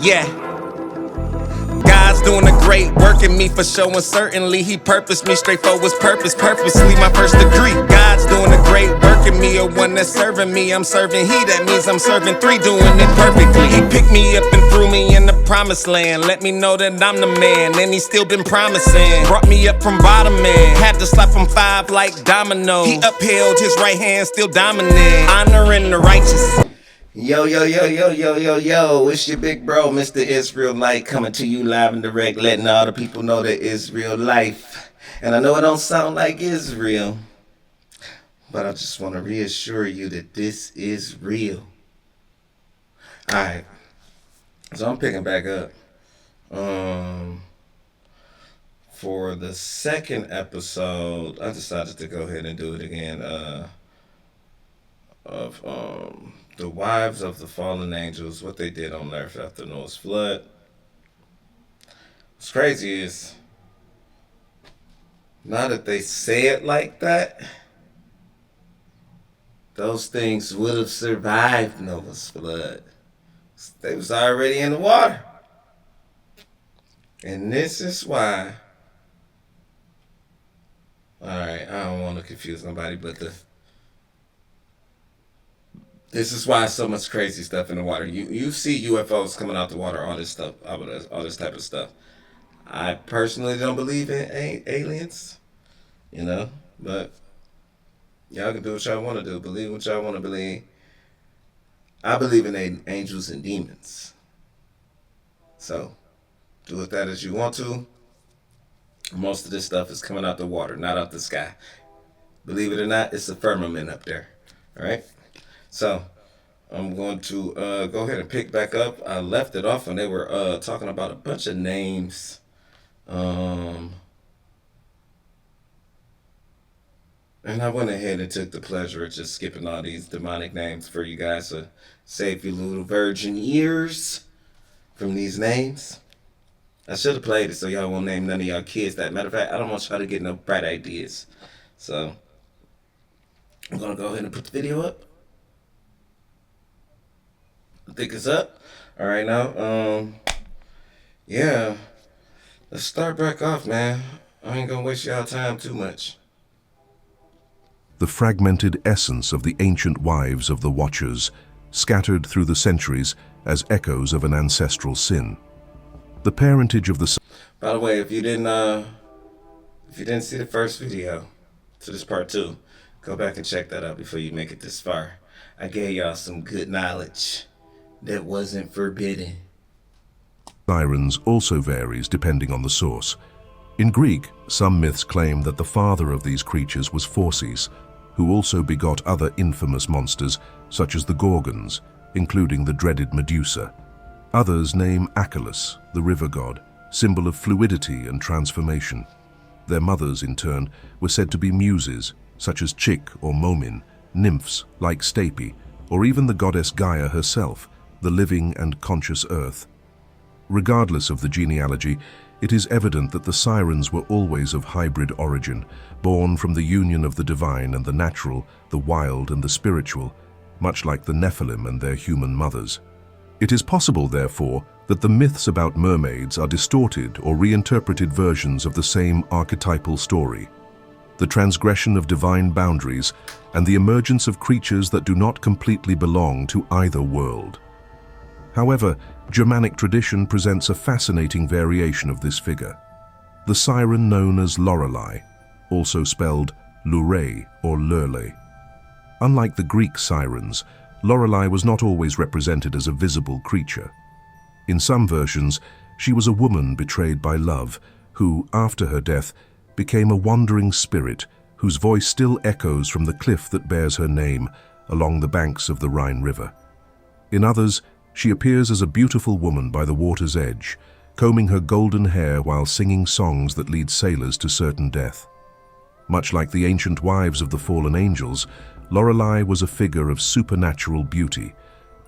Yeah. God's doing a great work in me for showing certainly. He purposed me straight for his purpose, purposely my first degree. God's doing a great work in me, a one that's serving me. I'm serving he, that means I'm serving three, doing it perfectly. He picked me up and threw me in the promised land. Let me know that I'm the man, and he's still been promising. Brought me up from bottom, man. Had to slap him 5 like domino. He upheld his right hand, still dominant. Honoring the righteous. Yo, it's your big bro, Mr Israelite, coming to you live and direct, letting all the people know that Israel life. And I know it don't sound like Israel, but I just want to reassure you that this is real. Alright, so I'm picking back up for the second episode. I decided to go ahead and do it again of the wives of the fallen angels, what they did on earth after Noah's flood. What's crazy is, now that they say it like that, those things would have survived Noah's flood. They was already in the water. And this is why, alright, I don't want to confuse nobody, but this is why so much crazy stuff in the water. You see UFOs coming out the water, all this stuff, all this type of stuff. I personally don't believe in aliens, but y'all can do what y'all want to do. Believe what y'all want to believe. I believe in angels and demons. So, do with that as you want to. Most of this stuff is coming out the water, not out the sky. Believe it or not, it's a firmament up there. All right? So, I'm going to go ahead and pick back up. I left it off when they were talking about a bunch of names. And I went ahead and took the pleasure of just skipping all these demonic names for you guys to save your little virgin ears from these names. I should have played it so y'all won't name none of y'all kids that. Matter of fact, I don't want y'all to get no bright ideas. So, I'm going to go ahead and put the video up. I think it's up. All right, now, yeah, let's start back off, man. I ain't gonna waste y'all time too much. The fragmented essence of the ancient wives of the Watchers, scattered through the centuries as echoes of an ancestral sin. The parentage of the... By the way, if you didn't see the first video to this part 2, go back and check that out before you make it this far. I gave y'all some good knowledge that wasn't forbidden. Sirens also varies depending on the source. In Greek, some myths claim that the father of these creatures was Phorcys, who also begot other infamous monsters such as the Gorgons, including the dreaded Medusa. Others name Achelous, the river god, symbol of fluidity and transformation. Their mothers, in turn, were said to be muses, such as Chick or Momin, nymphs like Stapi, or even the goddess Gaia herself, the living and conscious earth. Regardless of the genealogy, it is evident that the sirens were always of hybrid origin, born from the union of the divine and the natural, the wild and the spiritual, much like the Nephilim and their human mothers. It is possible, therefore, that the myths about mermaids are distorted or reinterpreted versions of the same archetypal story. The transgression of divine boundaries and the emergence of creatures that do not completely belong to either world. However, Germanic tradition presents a fascinating variation of this figure. The siren known as Lorelei, also spelled Lurey or Lurle. Unlike the Greek sirens, Lorelei was not always represented as a visible creature. In some versions, she was a woman betrayed by love, who, after her death, became a wandering spirit whose voice still echoes from the cliff that bears her name along the banks of the Rhine River. In others, she appears as a beautiful woman by the water's edge, combing her golden hair while singing songs that lead sailors to certain death. Much like the ancient wives of the fallen angels, Lorelei was a figure of supernatural beauty,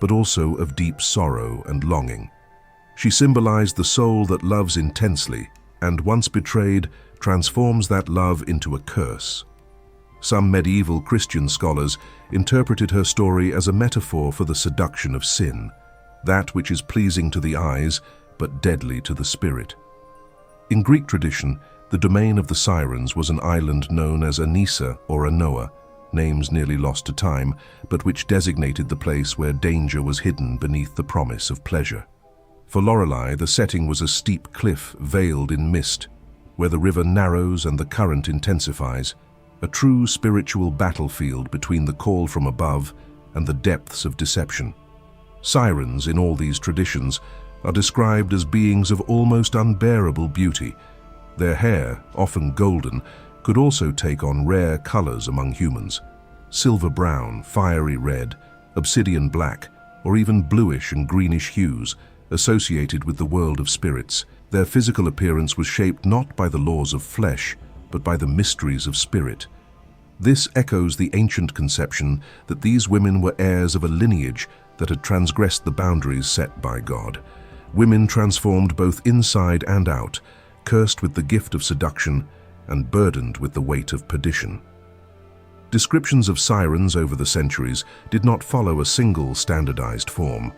but also of deep sorrow and longing. She symbolized the soul that loves intensely, and once betrayed, transforms that love into a curse. Some medieval Christian scholars interpreted her story as a metaphor for the seduction of sin. that which is pleasing to the eyes but deadly to the spirit. In Greek tradition, the domain of the Sirens was an island known as Anissa or Anoa, names nearly lost to time, but which designated the place where danger was hidden beneath the promise of pleasure. For Lorelei, the setting was a steep cliff veiled in mist, where the river narrows and the current intensifies, a true spiritual battlefield between the call from above and the depths of deception. Sirens, in all these traditions, are described as beings of almost unbearable beauty. Their hair, often golden, could also take on rare colors among humans: silver brown, fiery red, obsidian black, or even bluish and greenish hues associated with the world of spirits. Their physical appearance was shaped not by the laws of flesh, but by the mysteries of spirit. This echoes the ancient conception that these women were heirs of a lineage that had transgressed the boundaries set by God. Women transformed both inside and out, cursed with the gift of seduction and burdened with the weight of perdition. Descriptions of sirens over the centuries did not follow a single standardized form.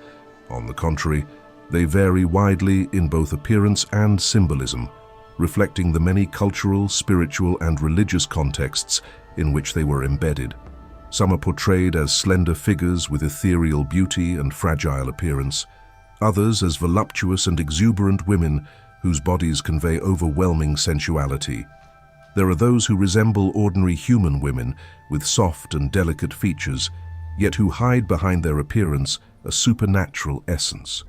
On the contrary, they vary widely in both appearance and symbolism, reflecting the many cultural, spiritual, and religious contexts in which they were embedded. Some are portrayed as slender figures with ethereal beauty and fragile appearance, others as voluptuous and exuberant women whose bodies convey overwhelming sensuality. There are those who resemble ordinary human women with soft and delicate features, yet who hide behind their appearance a supernatural essence.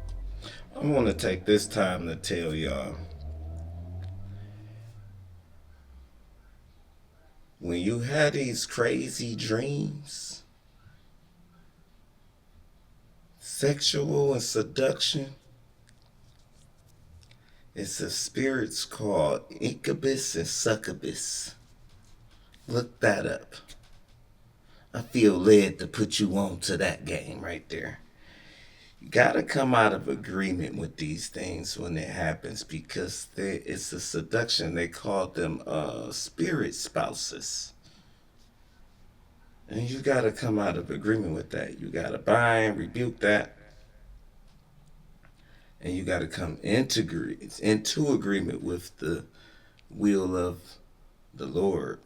I want to take this time to tell y'all, when you have these crazy dreams, sexual and seduction, it's a spirits called incubus and succubus. Look that up. I feel led to put you on to that game right there. You gotta come out of agreement with these things when it happens, because it's a seduction. They call them spirit spouses. And you gotta come out of agreement with that. You gotta bind, rebuke that. And you gotta come into agreement with the will of the Lord,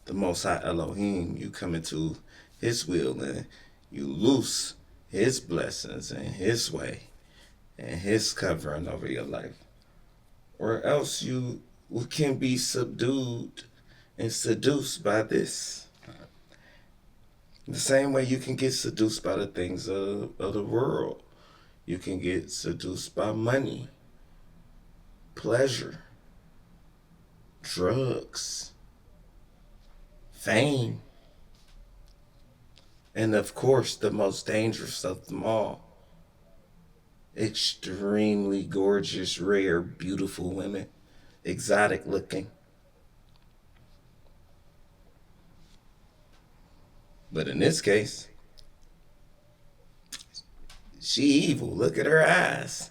the Most High Elohim. You come into His will and you loose His blessings and His way and His covering over your life. Or else you can be subdued and seduced by this. The same way you can get seduced by the things of the world. You can get seduced by money, pleasure, drugs, fame, and of course, the most dangerous of them all, extremely gorgeous, rare, beautiful women, exotic looking. But in this case, she evil. Look at her eyes.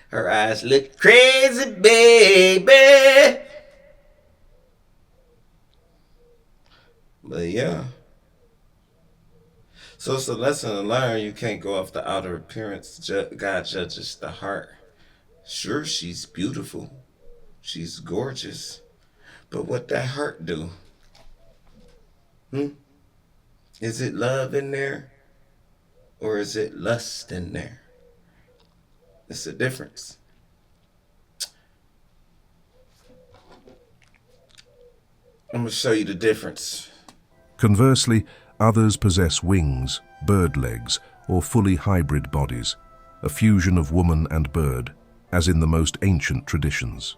Her eyes look crazy, baby. But yeah. So it's a lesson to learn. You can't go off the outer appearance. God judges the heart. Sure, she's beautiful. She's gorgeous. But what that heart do? Is it love in there? Or is it lust in there? It's a difference. I'm going to show you the difference. Conversely, others possess wings, bird legs, or fully hybrid bodies, a fusion of woman and bird, as in the most ancient traditions.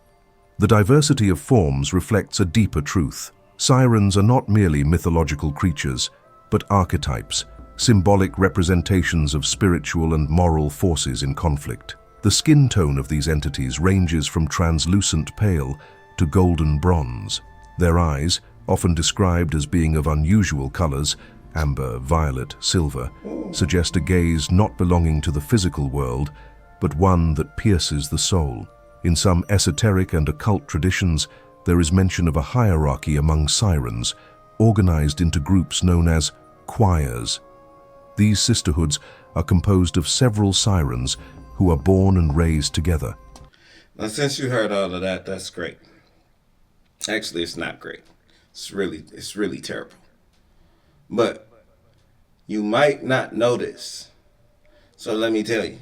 The diversity of forms reflects a deeper truth. Sirens are not merely mythological creatures, but archetypes, symbolic representations of spiritual and moral forces in conflict. The skin tone of these entities ranges from translucent pale to golden bronze. Their eyes, often described as being of unusual colors, amber, violet, silver, suggest a gaze not belonging to the physical world, but one that pierces the soul. In some esoteric and occult traditions, there is mention of a hierarchy among sirens, organized into groups known as choirs. These sisterhoods are composed of several sirens who are born and raised together. Now, since you heard all of that, that's great. Actually, it's not great. It's really terrible. But you might not know this. So let me tell you.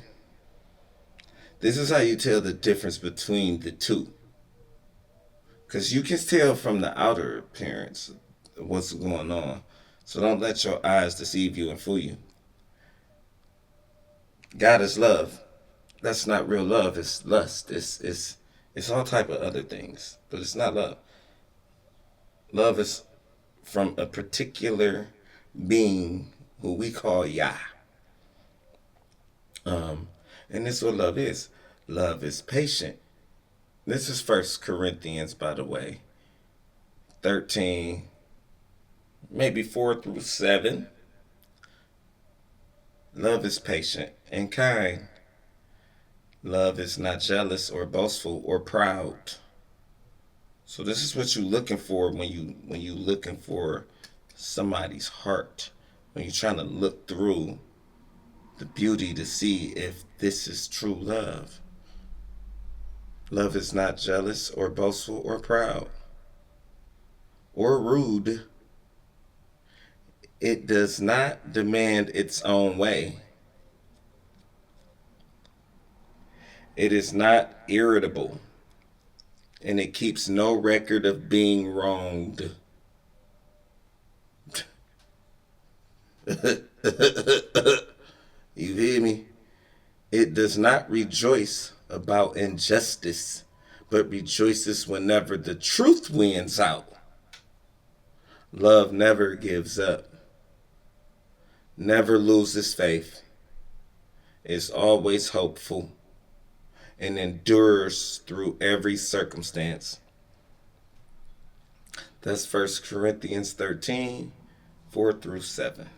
This is how you tell the difference between the two. Because you can tell from the outer appearance what's going on. So don't let your eyes deceive you and fool you. God is love. That's not real love. It's lust. It's all type of other things. But it's not love. Love is from a particular being who we call Yah. And this is what love is. Love is patient. This is 1 Corinthians, by the way, 13, maybe 4 through 7. Love is patient and kind. Love is not jealous or boastful or proud. So this is what you're looking for when you looking for somebody's heart. When you're trying to look through the beauty to see if this is true love. Love is not jealous or boastful or proud or rude. It does not demand its own way. It is not irritable, and it keeps no record of being wronged. You hear me? It does not rejoice about injustice, but rejoices whenever the truth wins out. Love never gives up, never loses faith, is always hopeful, and endures through every circumstance. That's 1 Corinthians 13, 4 through 7.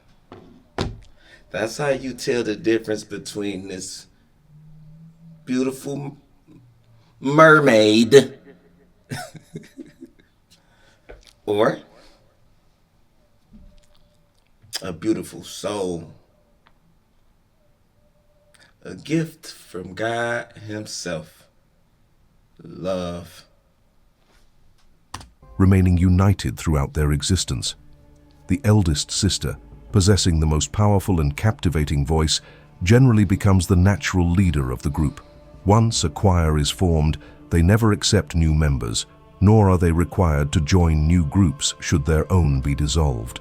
That's how you tell the difference between this beautiful mermaid or a beautiful soul. A gift from God Himself. Love. Remaining united throughout their existence. The eldest sister, possessing the most powerful and captivating voice, generally becomes the natural leader of the group. Once a choir is formed, they never accept new members, nor are they required to join new groups should their own be dissolved.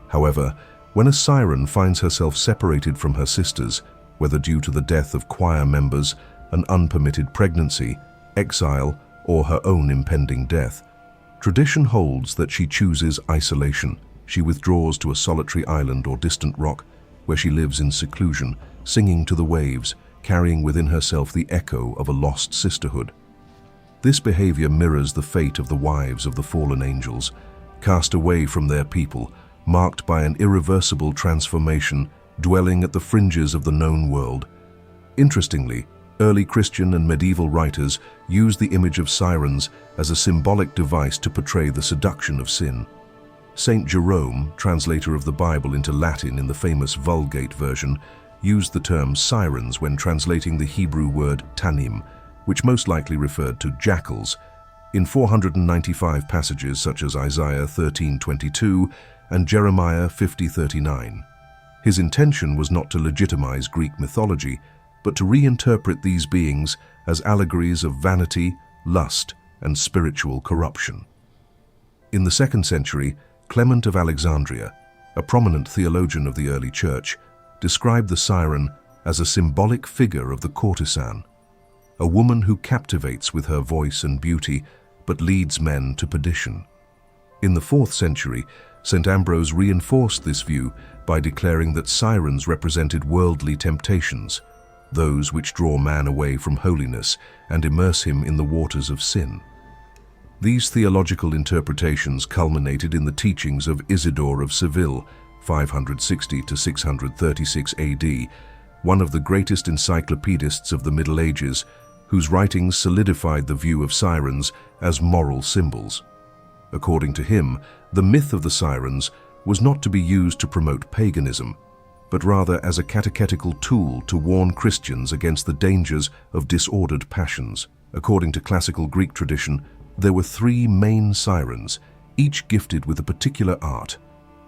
However, when a siren finds herself separated from her sisters, whether due to the death of choir members, an unpermitted pregnancy, exile, or her own impending death, tradition holds that she chooses isolation. She withdraws to a solitary island or distant rock, where she lives in seclusion, singing to the waves, carrying within herself the echo of a lost sisterhood. This behavior mirrors the fate of the wives of the fallen angels, cast away from their people, marked by an irreversible transformation, dwelling at the fringes of the known world. Interestingly, early Christian and medieval writers used the image of sirens as a symbolic device to portray the seduction of sin. Saint Jerome, translator of the Bible into Latin in the famous Vulgate version, used the term sirens when translating the Hebrew word tanim, which most likely referred to jackals, in 495 passages such as Isaiah 13:22 and Jeremiah 50:39. His intention was not to legitimize Greek mythology, but to reinterpret these beings as allegories of vanity, lust, and spiritual corruption. In the 2nd century, Clement of Alexandria, a prominent theologian of the early church, described the siren as a symbolic figure of the courtesan, a woman who captivates with her voice and beauty, but leads men to perdition. In the 4th century, St. Ambrose reinforced this view by declaring that sirens represented worldly temptations, those which draw man away from holiness and immerse him in the waters of sin. These theological interpretations culminated in the teachings of Isidore of Seville, 560 to 636 AD, one of the greatest encyclopedists of the Middle Ages, whose writings solidified the view of sirens as moral symbols. According to him, the myth of the sirens was not to be used to promote paganism. but rather as a catechetical tool to warn Christians against the dangers of disordered passions. According to classical Greek tradition, there were three main sirens, each gifted with a particular art.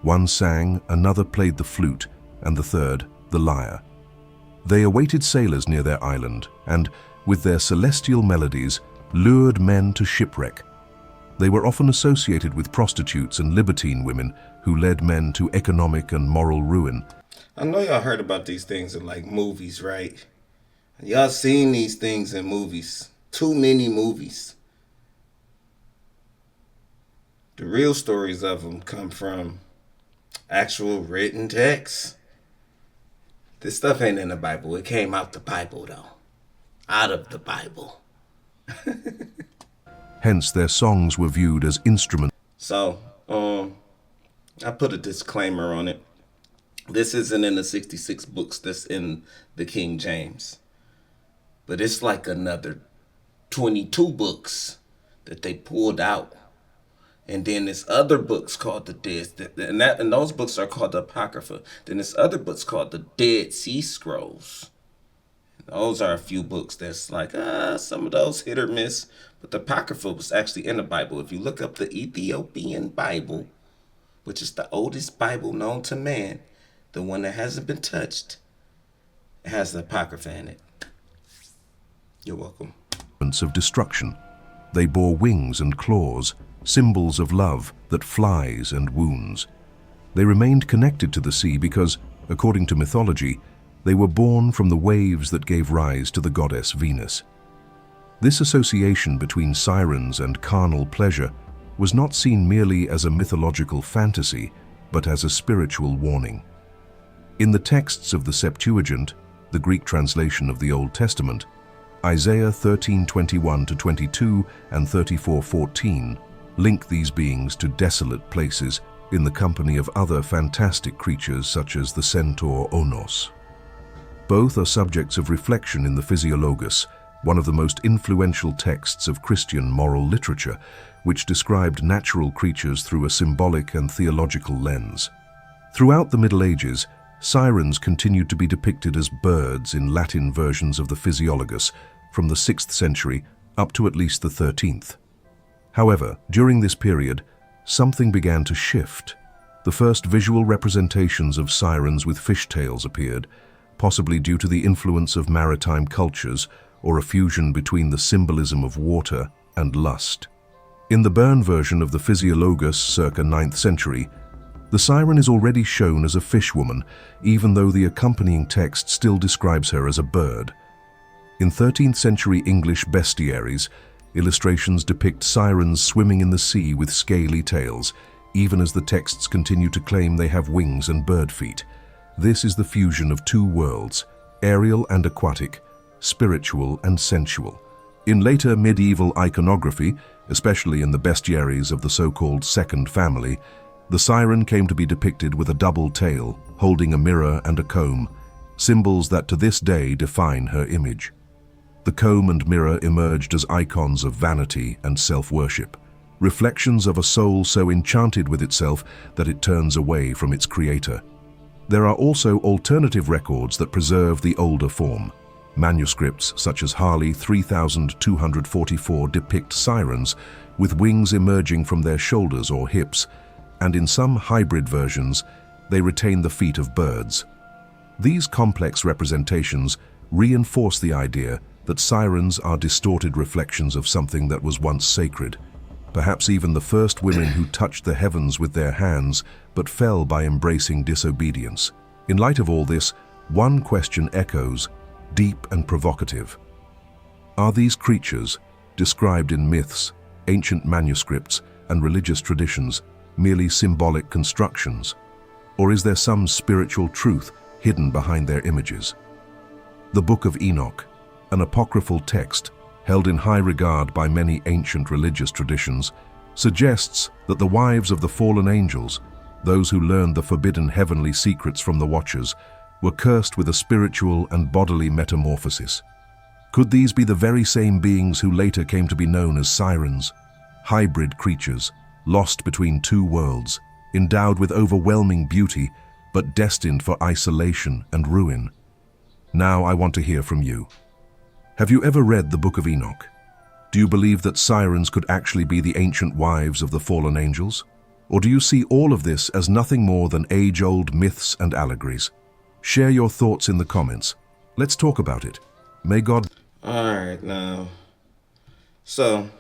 One sang, another played the flute, and the third, the lyre. They awaited sailors near their island, and, with their celestial melodies, lured men to shipwreck. They were often associated with prostitutes and libertine women who led men to economic and moral ruin. I know y'all heard about these things in like movies, right? Y'all seen these things in movies. Too many movies. The real stories of them come from actual written texts. This stuff ain't in the Bible. It came out the Bible, though. Out of the Bible. Hence, their songs were viewed as instruments. So, I put a disclaimer on it. This isn't in the 66 books that's in the King James. But it's like another 22 books that they pulled out. And then there's other books called the Dead, and those books are called the Apocrypha. Then there's other books called the Dead Sea Scrolls. Those are a few books that's like, some of those hit or miss. But the Apocrypha was actually in the Bible. If you look up the Ethiopian Bible, which is the oldest Bible known to man, the one that hasn't been touched, it has the Apocrypha in it. You're welcome. Of destruction. They bore wings and claws, symbols of love that flies and wounds. They remained connected to the sea because, according to mythology, they were born from the waves that gave rise to the goddess Venus. This association between sirens and carnal pleasure was not seen merely as a mythological fantasy, but as a spiritual warning. In the texts of the Septuagint, the Greek translation of the Old Testament, Isaiah 13:21-22 and 34:14 link these beings to desolate places in the company of other fantastic creatures such as the centaur Onos. Both are subjects of reflection in the Physiologus, one of the most influential texts of Christian moral literature, which described natural creatures through a symbolic and theological lens. Throughout the Middle Ages, sirens continued to be depicted as birds in Latin versions of the Physiologus from the 6th century up to at least the 13th. However, during this period, something began to shift. The first visual representations of sirens with fishtails appeared, possibly due to the influence of maritime cultures or a fusion between the symbolism of water and lust. In the Bern version of the Physiologus circa 9th century, the siren is already shown as a fishwoman, even though the accompanying text still describes her as a bird. In 13th century English bestiaries, illustrations depict sirens swimming in the sea with scaly tails, even as the texts continue to claim they have wings and bird feet. This is the fusion of two worlds, aerial and aquatic, spiritual and sensual. In later medieval iconography, especially in the bestiaries of the so-called Second Family, the siren came to be depicted with a double tail, holding a mirror and a comb, symbols that to this day define her image. The comb and mirror emerged as icons of vanity and self-worship, reflections of a soul so enchanted with itself that it turns away from its creator. There are also alternative records that preserve the older form. Manuscripts such as Harley 3244 depict sirens with wings emerging from their shoulders or hips, and in some hybrid versions, they retain the feet of birds. These complex representations reinforce the idea that sirens are distorted reflections of something that was once sacred, perhaps even the first women who touched the heavens with their hands but fell by embracing disobedience. In light of all this, one question echoes, deep and provocative. Are these creatures, described in myths, ancient manuscripts, and religious traditions, merely symbolic constructions? Or is there some spiritual truth hidden behind their images? The Book of Enoch, an apocryphal text held in high regard by many ancient religious traditions, suggests that the wives of the fallen angels, those who learned the forbidden heavenly secrets from the Watchers, were cursed with a spiritual and bodily metamorphosis. Could these be the very same beings who later came to be known as sirens, hybrid creatures, lost between two worlds, endowed with overwhelming beauty, but destined for isolation and ruin. Now I want to hear from you. Have you ever read the Book of Enoch? Do you believe that sirens could actually be the ancient wives of the fallen angels? Or do you see all of this as nothing more than age-old myths and allegories? Share your thoughts in the comments. Let's talk about it. May God... All right, now. So,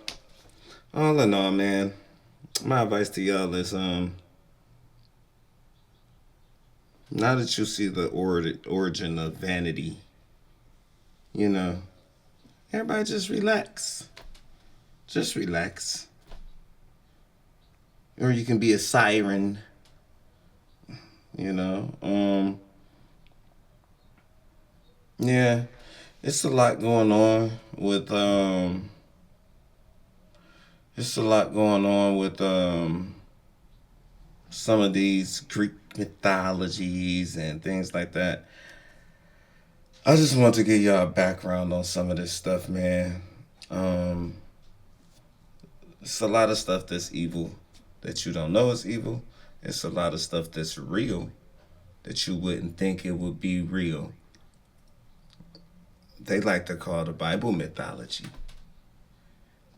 all in all, man, my advice to y'all is, now that you see the origin of vanity, everybody just relax. Just relax. Or you can be a siren, yeah, it's a lot going on with, some of these Greek mythologies and things like that. I just want to give y'all a background on some of this stuff, man. It's a lot of stuff that's evil that you don't know is evil. It's a lot of stuff that's real that you wouldn't think it would be real. They like to call the Bible mythology.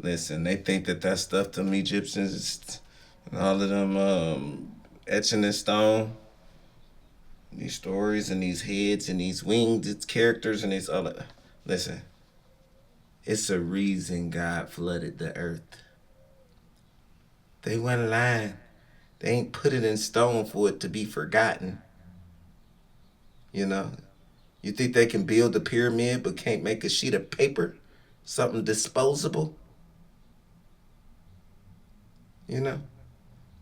Listen, they think that stuff them Egyptians and all of them etching in stone, these stories and these heads and these winged characters and these other. Listen, it's a reason God flooded the earth. They weren't lying. They ain't put it in stone for it to be forgotten. You think they can build a pyramid but can't make a sheet of paper? Something disposable?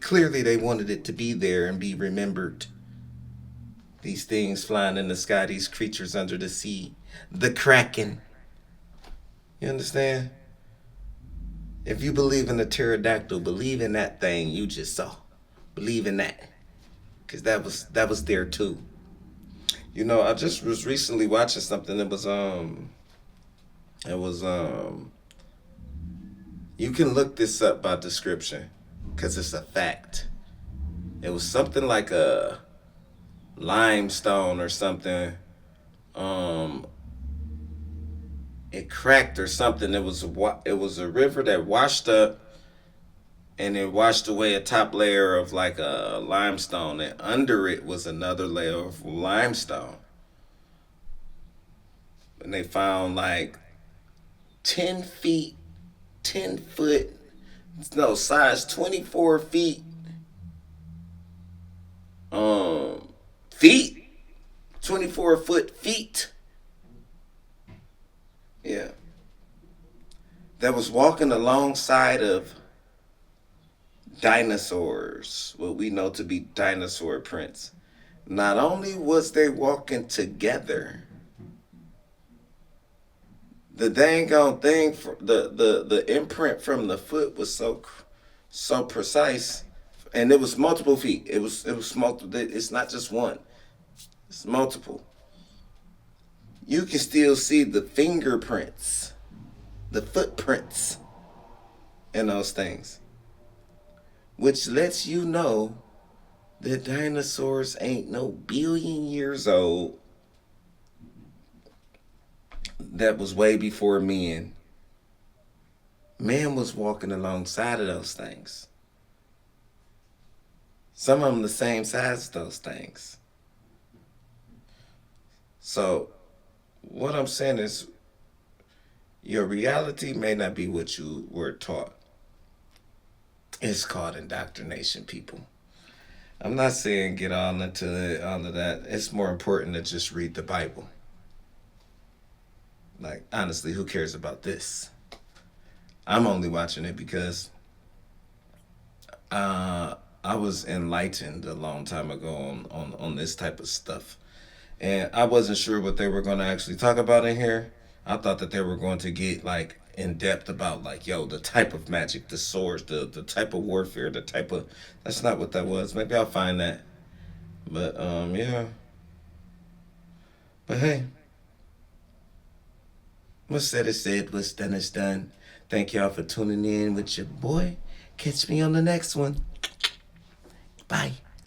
Clearly they wanted it to be there and be remembered. These things flying in the sky, these creatures under the sea, the Kraken. You understand? If you believe in the pterodactyl, believe in that thing you just saw. Believe in that. Because that was there too. I just was recently watching something that was you can look this up by description because it's a fact. It was something like a limestone or something. It cracked or something. It was a river that washed up, and it washed away a top layer of like a limestone, and under it was another layer of limestone. And they found like 10 foot, size 24 feet, feet, 24-foot feet. Yeah. That was walking alongside of dinosaurs, what we know to be dinosaur prints. Not only was they walking together, the dang on thing, the imprint from the foot was so precise, and it was multiple feet. It was multiple. It's not just one. It's multiple. You can still see the fingerprints, the footprints in those things, which lets you know that dinosaurs ain't no billion years old. That was way before men. Man was walking alongside of those things. Some of them the same size as those things. So, what I'm saying is, your reality may not be what you were taught. It's called indoctrination, people. I'm not saying get all into all of that. It's more important to just read the Bible. Like, honestly, who cares about this? I'm only watching it because I was enlightened a long time ago on this type of stuff. And I wasn't sure what they were going to actually talk about in here. I thought that they were going to get, like, in depth about, like, the type of magic, the swords, the type of warfare, the type of... That's not what that was. Maybe I'll find that. But, yeah. But, hey. What's said is said, what's done is done. Thank y'all for tuning in with your boy. Catch me on the next one. Bye.